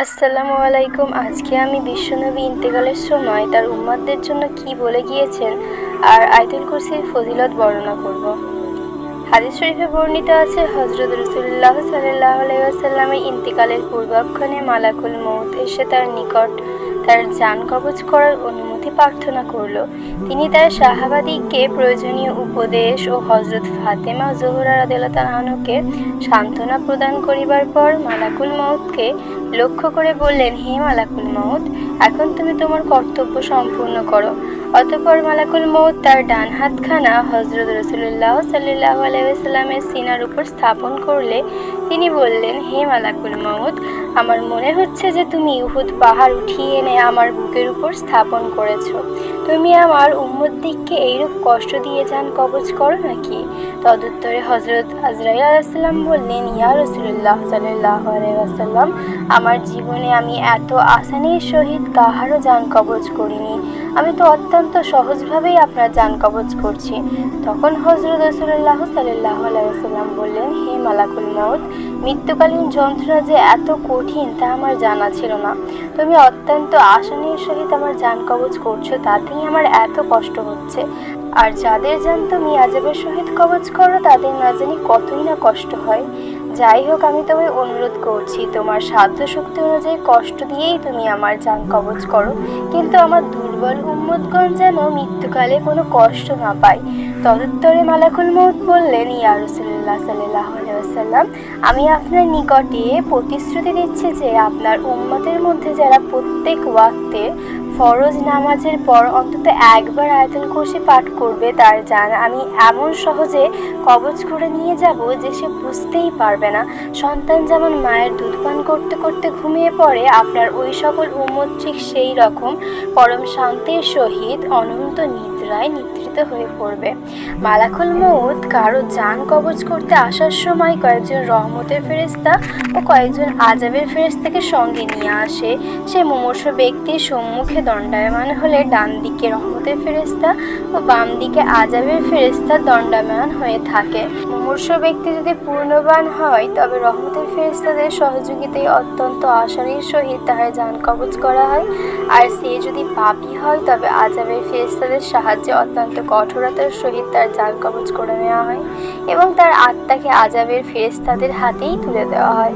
আসসালামু আলাইকুম। আজকে আমি বিশ্বনবী ইন্তেকালের সময় তার উম্মতদের জন্য কি বলে গিয়েছেন আর আয়াতুল কুরসির ফজিলত বর্ণনা করব। হাদিস শরীফে বর্ণিত আছে, হযরত রাসূলুল্লাহ সাল্লাল্লাহু আলাইহি ওয়াসাল্লামের ইন্তেকালের পূর্বক্ষণে মালাকুল মউত এসে তার নিকট তার জান কবজ করার অনুমতি প্রার্থনা করল। তিনি তার সাহাবাদিকে প্রয়োজনীয় উপদেশ ও হযরত ফাতেমা জোহরা রাদিয়াল্লাহু আনহাকে সান্ত্বনা প্রদান করিবার পর মালাকুল মউতকে লক্ষ্য করে বললেন, হে মালাকুল মউত, এখন তুমি তোমার কর্তব্য সম্পূর্ণ করো। অতঃপর মালাকুল মউত তার ডান হাতখানা হযরত রাসূলুল্লাহ সাল্লাল্লাহু আলাইহি ওয়াসাল্লামের সিনার উপর স্থাপন করলে তিনি বললেন, হে মালাকুল মউত, আমার মনে হচ্ছে যে তুমি উহুদ পাহাড় উঠিয়ে এনে আমার বুকের উপর স্থাপন করেছ। তুমি আমার উম্মতদিগকে এইরূপ কষ্ট দিয়ে যান কবজ করো নাকি? তদুত্তরে হযরত আজরাইল আলাইহিস সালাম বললেন, ইয়া রাসূলুল্লাহ সাল্লাল্লাহু আলাইহি ওয়াসাল্লাম, আমার জীবনে আমি এত আসানির সহিত কাহারও জান কবজ করিনি। আমি তো অত্যন্ত সহজভাবেই আপনার জান কবজ করছি। তখন হযরত রাসূলুল্লাহ সাল্লাল্লাহু আলাইহি ওয়াসাল্লাম বললেন, হে মালাকুল মউত, মৃত্যুকালীন যন্ত্রণা যে এত কঠিন তা আমার জানা ছিল না। তুমি অত্যন্ত আসানির সহিত আমার জান কবজ করছো, তাতেই আমার এত কষ্ট হচ্ছে। আর যাদের জান তুমি আযাবের সহিত কবজ করো তাদের না জানি কতই না কষ্ট হয়। যাই হোক, আমি তোমায় অনুরোধ করছি, তোমার সাধ্য শক্তি অনুযায়ী কষ্ট দিয়েই তুমি আমার জান কবজ করো, কিন্তু আমার দুর্বল উম্মতগণ যেন মৃত্যুকালে কোনো কষ্ট না পায়। তদুত্তরে মালাকুল মউত বললেন, ইয়া রাসূলুল্লাহ সাল্লাল্লাহু আলাইহি ওয়াসাল্লাম, আমি আপনার নিকটে প্রতিশ্রুতি দিচ্ছি যে আপনার উম্মতের মধ্যে যারা প্রত্যেক ওয়াক্তের ফরজ নামাজের পর অন্তত একবার আয়াতুল কুরসি পাঠ করবে, তার জান আমি এমন সহজে কবজ করে নিয়ে যাব যে সে বুঝতেই পারবে না। সন্তান যেমন মায়ের দুধ পান করতে করতে ঘুমিয়ে পড়ে, আপনার ওই সকল উম্মত ঠিক সেই রকম পরম শান্তির সহিত অনন্ত নিদ্রায় নিদ্রিত হয়ে পড়বে। মালাকুল মউত কারো জান কবজ করতে আসার সময় কয়েকজন রহমতের ফেরেশতা ও কয়েকজন আযাবের ফেরেশতাকে সঙ্গে নিয়ে আসে। সে মুমূর্ষ ব্যক্তির সম্মুখে দণ্ডায়মান হলে ডান দিকে রহমতের ফেরেশতা ও বাম দিকে আযাবের ফেরেশতা দণ্ডায়মান হয়ে থাকে। মুমূর্ষ ব্যক্তি যদি পূর্ণবান হয় তবে রহমতের ফেরেশতাদের সহযোগিতায় অত্যন্ত আসানির সহিত তাহার জান কবজ করা হয়, আর সে যদি পাপী হয় তবে আযাবের ফেরেশতাদের সাহায্যে অত্যন্ত কঠোরতার সহিত তার জান কবজ করে নেওয়া হয় এবং তার আত্মাকে আযাবের ফেরেশতাদের হাতেই তুলে দেওয়া হয়।